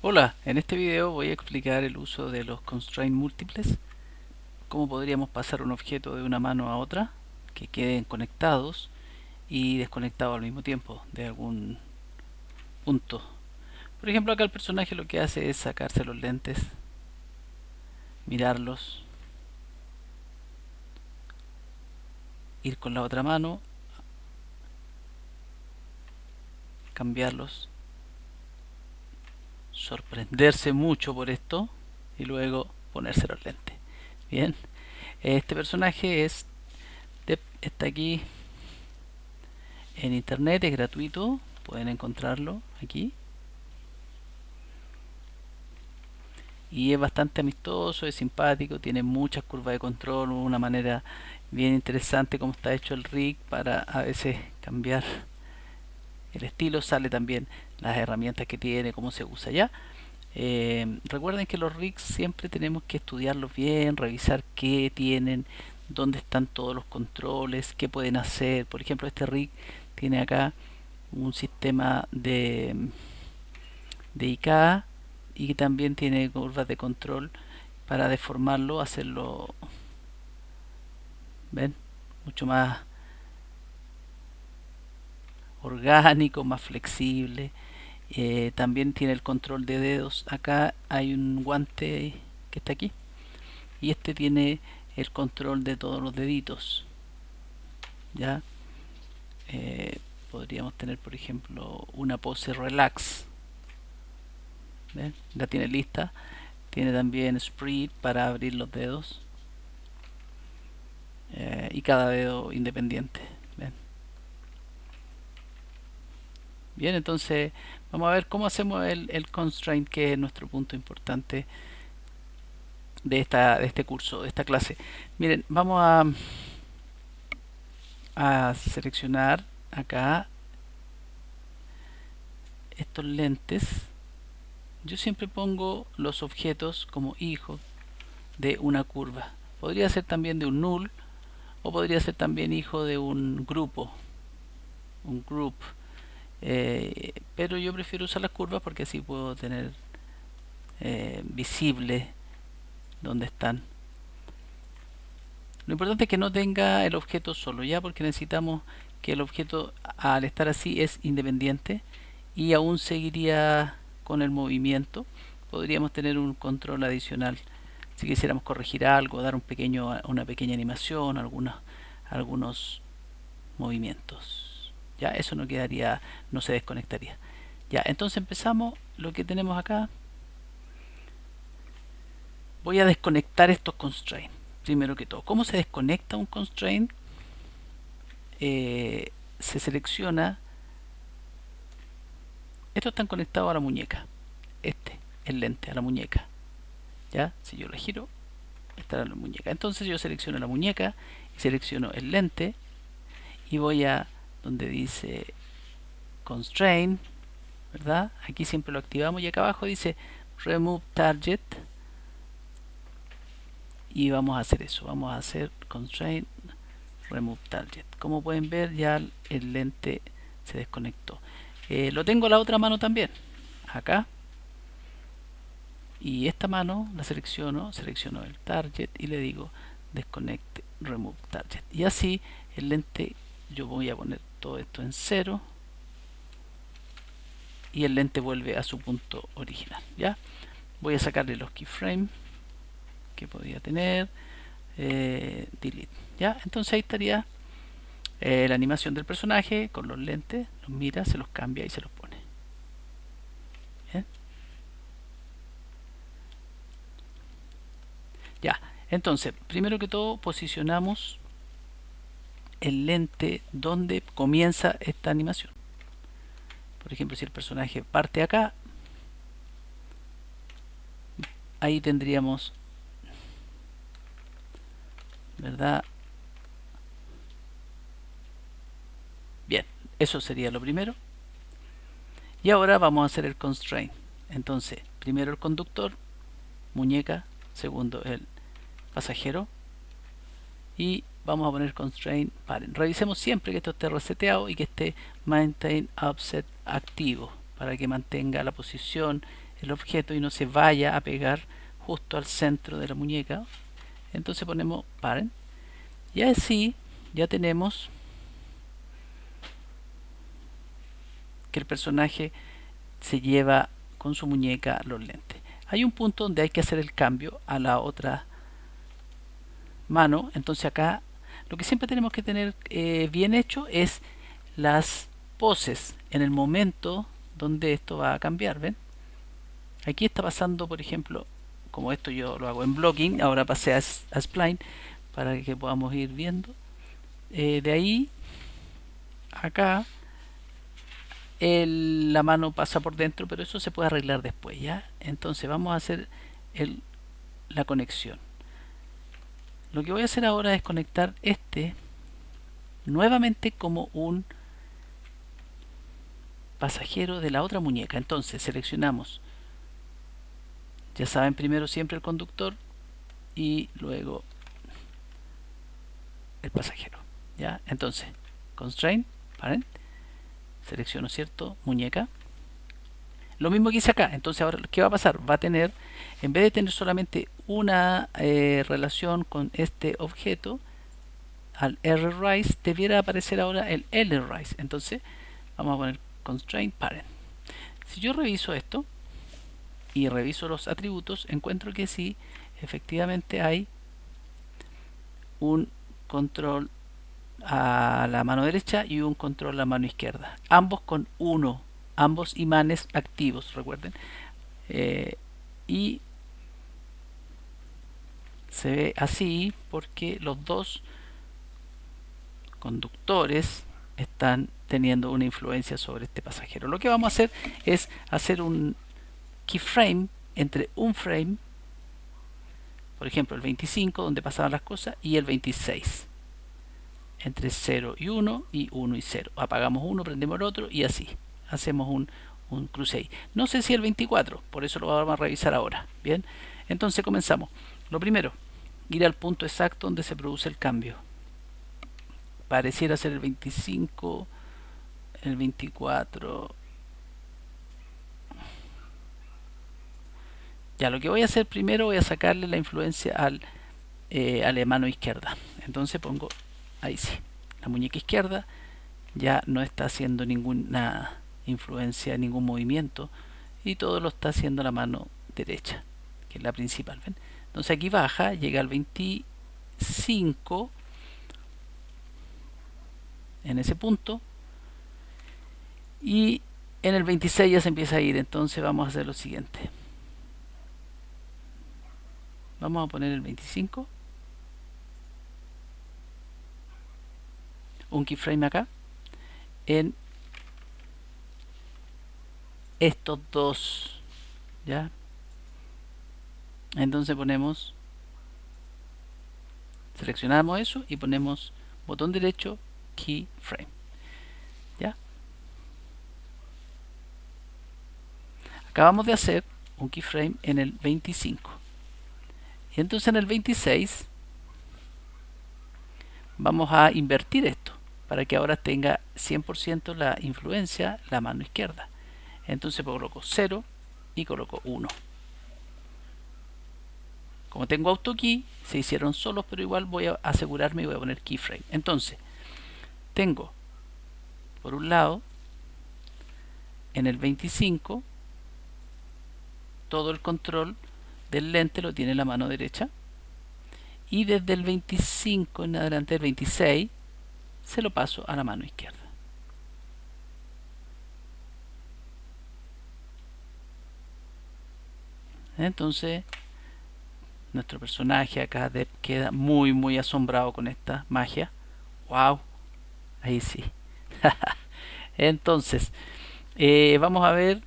Hola, en este video voy a explicar el uso de los constraint múltiples, cómo podríamos pasar un objeto de una mano a otra, que queden conectados y desconectados al mismo tiempo de algún punto. Por ejemplo, acá el personaje lo que hace es sacarse los lentes, mirarlos, ir con la otra mano, cambiarlos, sorprenderse mucho por esto y luego ponerse los lentes. Bien, este personaje está aquí en internet, es gratuito, pueden encontrarlo aquí y es bastante amistoso, es simpático, tiene muchas curvas de control, una manera bien interesante como está hecho el rig para a veces cambiar el estilo. Sale también las herramientas que tiene, cómo se usa ya. Recuerden que los rigs siempre tenemos que estudiarlos bien, revisar qué tienen, dónde están todos los controles, qué pueden hacer. Por ejemplo, este rig tiene acá un sistema de IK y también tiene curvas de control para deformarlo, hacerlo, ven, mucho más orgánico, más flexible. También tiene el control de dedos. Acá hay un guante que está aquí y este tiene el control de todos los deditos. Ya podríamos tener, por ejemplo, una pose relax. ¿Ven? La tiene lista. Tiene también spread para abrir los dedos y cada dedo independiente. ¿Ven? Bien, entonces vamos a ver cómo hacemos el constraint, que es nuestro punto importante de este curso, de esta clase. Miren, vamos a seleccionar acá estos lentes. Yo siempre pongo los objetos como hijos de una curva. Podría ser también de un null o podría ser también hijo de un grupo, un group. Pero yo prefiero usar las curvas porque así puedo tener visible dónde están. Lo importante es que no tenga el objeto solo, ya, porque necesitamos que el objeto, al estar así, es independiente y aún seguiría con el movimiento. Podríamos tener un control adicional si quisiéramos corregir algo, dar una pequeña animación, algunos movimientos. Ya, eso no quedaría, no se desconectaría. Ya, entonces empezamos lo que tenemos acá. Voy a desconectar estos constraints. Primero que todo, ¿cómo se desconecta un constraint? Se selecciona. Estos están conectados a la muñeca. El lente, a la muñeca. ¿Ya? Si yo la giro, estará la muñeca. Entonces yo selecciono la muñeca y selecciono el lente y voy a donde dice constraint, ¿verdad? Aquí siempre lo activamos y acá abajo dice remove target y vamos a hacer eso. Vamos a hacer constraint remove target. Como pueden ver, ya el lente se desconectó. Lo tengo a la otra mano también, acá, y esta mano la selecciono el target y le digo desconecte remove target, y así el lente, yo voy a poner todo esto en cero y el lente vuelve a su punto original. Ya voy a sacarle los keyframes que podía tener, delete. Ya, entonces ahí estaría la animación del personaje con los lentes, los mira, se los cambia y se los pone. Bien. Ya, entonces, primero que todo posicionamos el lente donde comienza esta animación. Por ejemplo, si el personaje parte acá, ahí tendríamos, ¿verdad? Bien, eso sería lo primero. Y ahora vamos a hacer el constraint. Entonces, primero el conductor, muñeca, segundo el pasajero, y vamos a poner constraint parent. Revisemos siempre que esto esté reseteado y que esté maintain offset activo para que mantenga la posición el objeto y no se vaya a pegar justo al centro de la muñeca. Entonces ponemos parent y así ya tenemos que el personaje se lleva con su muñeca los lentes. Hay un punto donde hay que hacer el cambio a la otra mano. Entonces acá lo que siempre tenemos que tener bien hecho es las poses en el momento donde esto va a cambiar. ¿Ven? Aquí está pasando, por ejemplo, como esto yo lo hago en blocking, ahora pasé a spline para que podamos ir viendo. De ahí acá la mano pasa por dentro, pero eso se puede arreglar después, ¿ya? Entonces vamos a hacer la conexión. Lo que voy a hacer ahora es conectar este nuevamente como un pasajero de la otra muñeca. Entonces seleccionamos, ya saben, primero siempre el conductor y luego el pasajero, ¿ya? Entonces constraint parent, selecciono, cierto, muñeca, lo mismo que hice acá. Entonces ahora ¿qué va a pasar? Va a tener, en vez de tener solamente una relación con este objeto, al rrise debiera aparecer ahora el lrise. Entonces vamos a poner constraint parent. Si yo reviso esto y reviso los atributos, encuentro que sí, efectivamente hay un control a la mano derecha y un control a la mano izquierda, ambos con 1, ambos imanes activos, recuerden. Y se ve así porque los dos conductores están teniendo una influencia sobre este pasajero. Lo que vamos a hacer es hacer un keyframe entre un frame, por ejemplo el 25 donde pasaban las cosas, y el 26, entre 0 y 1 y 1 y 0. Apagamos uno, prendemos el otro y así hacemos un cruce. No sé si el 24, por eso lo vamos a revisar ahora. Bien, entonces comenzamos. Lo primero, ir al punto exacto donde se produce el cambio. Pareciera ser el 25, el 24. Ya, lo que voy a hacer primero, voy a sacarle la influencia a la mano izquierda. Entonces pongo, ahí sí, la muñeca izquierda ya no está haciendo ninguna influencia, ningún movimiento, y todo lo está haciendo la mano derecha, que es la principal. ¿Ven? Entonces aquí baja, llega al 25 en ese punto, y en el 26 ya se empieza a ir. Entonces vamos a hacer lo siguiente, vamos a poner el 25, un keyframe acá en estos dos, ¿ya? Entonces ponemos, seleccionamos eso y ponemos botón derecho, keyframe, ¿ya? Acabamos de hacer un keyframe en el 25 y entonces en el 26 vamos a invertir esto para que ahora tenga 100% la influencia la mano izquierda. Entonces coloco 0 y coloco 1. Como tengo auto key, se hicieron solos, pero igual voy a asegurarme y voy a poner keyframe. Entonces tengo por un lado en el 25 todo el control del lente lo tiene la mano derecha, y desde el 25 en adelante, el 26 se lo paso a la mano izquierda. Entonces nuestro personaje acá queda muy asombrado con esta magia. Wow, ahí sí. Entonces vamos a ver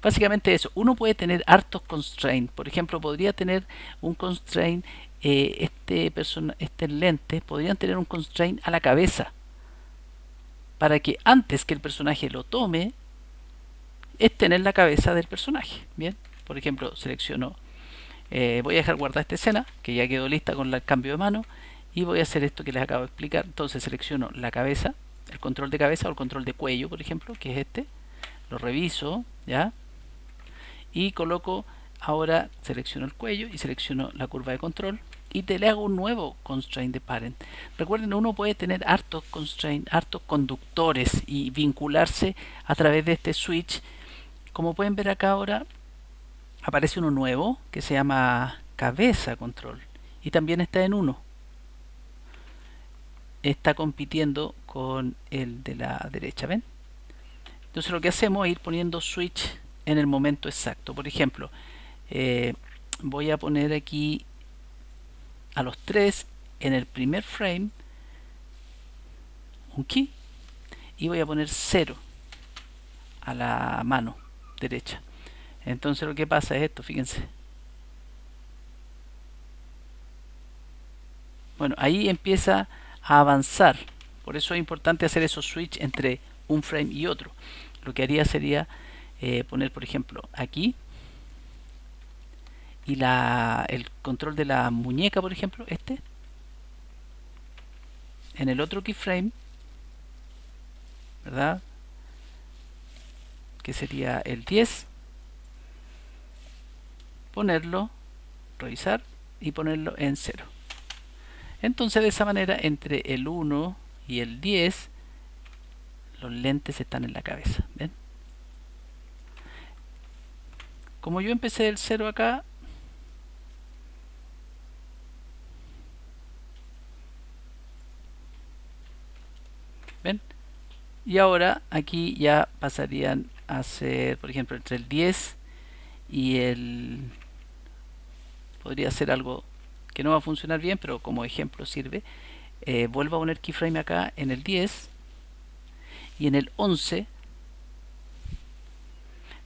básicamente eso. Uno puede tener hartos constraints. Por ejemplo, podría tener un constraint, este lente podrían tener un constraint a la cabeza, para que antes que el personaje lo tome estén en la cabeza del personaje. Bien, por ejemplo, selecciono, voy a dejar guardar esta escena que ya quedó lista con el cambio de mano, y voy a hacer esto que les acabo de explicar. Entonces selecciono la cabeza, el control de cabeza o el control de cuello, por ejemplo, que es este, lo reviso, ¿ya? Y coloco, ahora selecciono el cuello y selecciono la curva de control y le hago un nuevo constraint de parent. Recuerden, uno puede tener hartos constraint, hartos conductores y vincularse a través de este switch. Como pueden ver acá ahora aparece uno nuevo que se llama cabeza control y también está en 1. Está compitiendo con el de la derecha, ¿ven? Entonces lo que hacemos es ir poniendo switch en el momento exacto. Por ejemplo, voy a poner aquí a los 3 en el primer frame un key y voy a poner 0 a la mano derecha. Entonces lo que pasa es esto, fíjense. Bueno, ahí empieza a avanzar. Por eso es importante hacer esos switch entre un frame y otro. Lo que haría sería poner, por ejemplo, aquí y el control de la muñeca, por ejemplo, en el otro keyframe, ¿verdad? Que sería el 10, ponerlo, revisar y ponerlo en 0. Entonces de esa manera entre el 1 y el 10 los lentes están en la cabeza, ¿ven? Como yo empecé del 0 acá, ¿ven? Y ahora aquí ya pasarían a ser, por ejemplo, entre el 10 y el... podría ser algo que no va a funcionar bien, pero como ejemplo sirve. Vuelvo a poner keyframe acá en el 10 y en el 11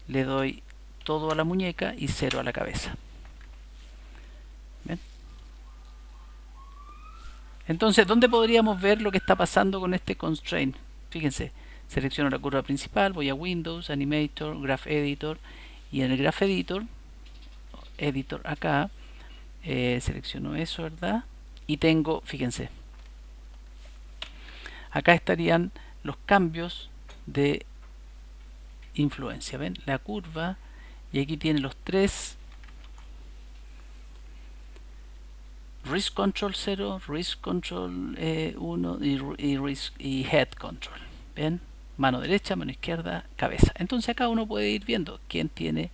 le doy todo a la muñeca y 0 a la cabeza. ¿Ven? Entonces, ¿dónde podríamos ver lo que está pasando con este constraint? Fíjense, selecciono la curva principal, voy a Windows, Animator, Graph Editor y en el Graph Editor, acá, selecciono eso, ¿verdad? Y tengo, fíjense, acá estarían los cambios de influencia, ¿ven? La curva, y aquí tiene los 3: Wrist Control 0, Wrist Control 1 y Head Control. ¿Ven? Mano derecha, mano izquierda, cabeza. Entonces acá uno puede ir viendo quién tiene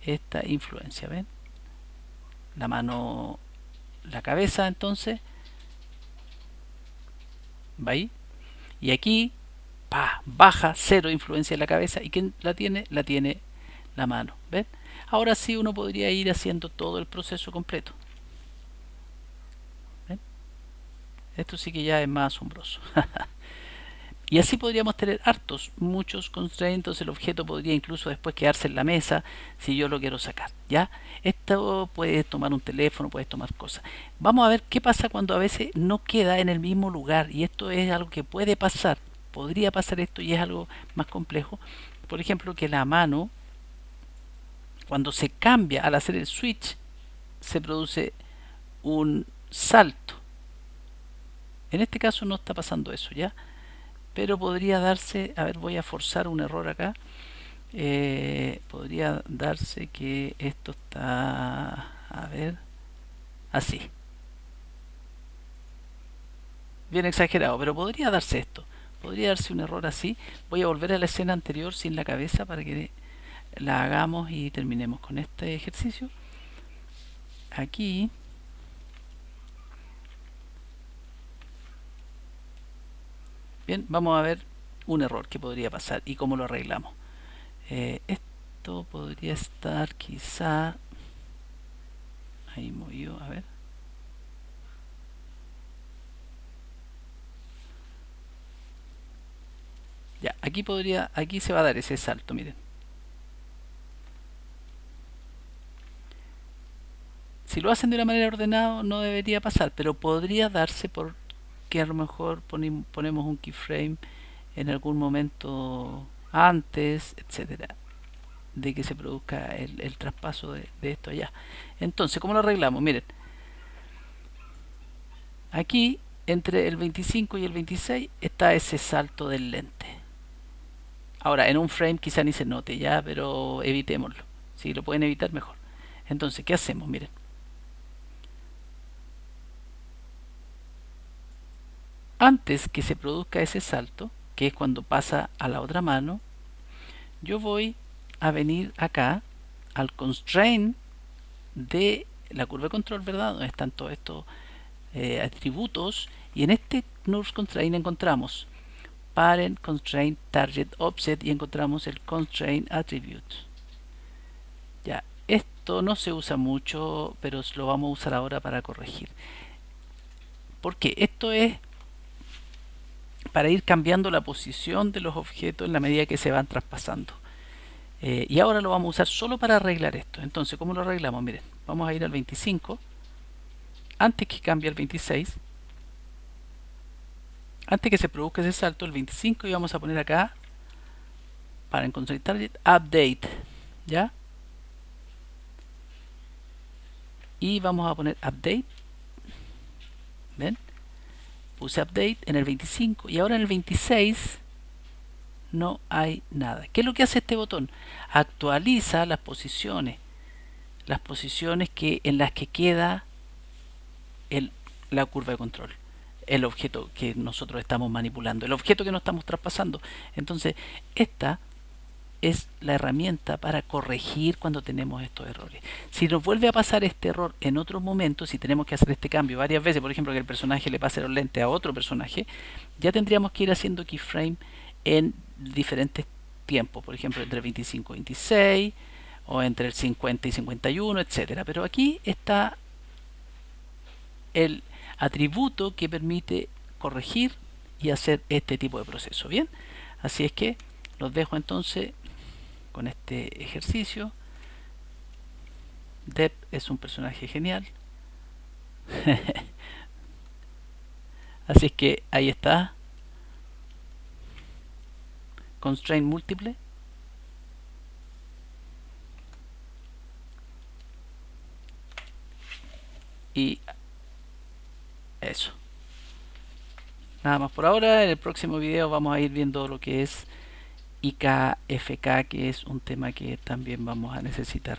esta influencia. ¿Ven? La mano, la cabeza, entonces va ahí. Y aquí, baja, 0 influencia en la cabeza. ¿Y quién la tiene? La tiene la mano. ¿Ven? Ahora sí uno podría ir haciendo todo el proceso completo. ¿Ven? Esto sí que ya es más asombroso. Y así podríamos tener muchos constraints. El objeto podría incluso después quedarse en la mesa si yo lo quiero sacar. ¿Ya? Esto puedes tomar un teléfono, puedes tomar cosas. Vamos a ver qué pasa cuando a veces no queda en el mismo lugar. Y esto es algo que puede pasar. Podría pasar esto y es algo más complejo. Por ejemplo, que la mano, cuando se cambia al hacer el switch, se produce un salto. En este caso no está pasando eso, ¿ya? Pero podría darse, a ver, voy a forzar un error acá, podría darse que esto está, a ver, así, bien exagerado, pero podría darse esto, podría darse un error así. Voy a volver a la escena anterior sin la cabeza para que la hagamos y terminemos con este ejercicio. Aquí bien, vamos a ver un error que podría pasar y cómo lo arreglamos. Esto podría estar quizá ahí movido, a ver. Ya, aquí se va a dar ese salto, miren. Si lo hacen de una manera ordenada no debería pasar, pero podría darse porque a lo mejor ponemos un keyframe en algún momento antes, etcétera, de que se produzca el traspaso de esto allá. Entonces, ¿cómo lo arreglamos? Miren, aquí entre el 25 y el 26 está ese salto del lente. Ahora, en un frame quizá ni se note ya, pero evitémoslo. Si lo pueden evitar, mejor. Entonces, ¿qué hacemos? Miren. Antes que se produzca ese salto, que es cuando pasa a la otra mano, yo voy a venir acá al constraint de la curva de control, ¿verdad? Donde están todos estos atributos. Y en este NURBS constraint encontramos parent, constraint, target, offset y encontramos el constraint attribute. Ya, esto no se usa mucho, pero lo vamos a usar ahora para corregir. Porque esto es para ir cambiando la posición de los objetos en la medida que se van traspasando. Y ahora lo vamos a usar solo para arreglar esto. Entonces, ¿cómo lo arreglamos? Miren, vamos a ir al 25. Antes que cambie al 26, antes que se produzca ese salto, el 25, y vamos a poner acá, para encontrar el target, update. ¿Ya? Y vamos a poner update. ¿Ven? Puse update en el 25 y ahora en el 26 no hay nada. ¿Qué es lo que hace este botón? Actualiza las posiciones que en las que queda la curva de control, el objeto que nosotros estamos manipulando, el objeto que no estamos traspasando. Entonces, esta es la herramienta para corregir cuando tenemos estos errores. Si nos vuelve a pasar este error en otro momento, si tenemos que hacer este cambio varias veces, por ejemplo que el personaje le pase los lentes a otro personaje, ya tendríamos que ir haciendo keyframe en diferentes tiempos, por ejemplo entre 25 y 26 o entre el 50 y 51, etcétera. Pero aquí está el atributo que permite corregir y hacer este tipo de proceso. Bien, así es que los dejo entonces con este ejercicio. Deb es un personaje genial. Así es que ahí está. Constraint múltiple. Y eso. Nada más por ahora. En el próximo video vamos a ir viendo lo que es IKFK, que es un tema que también vamos a necesitar.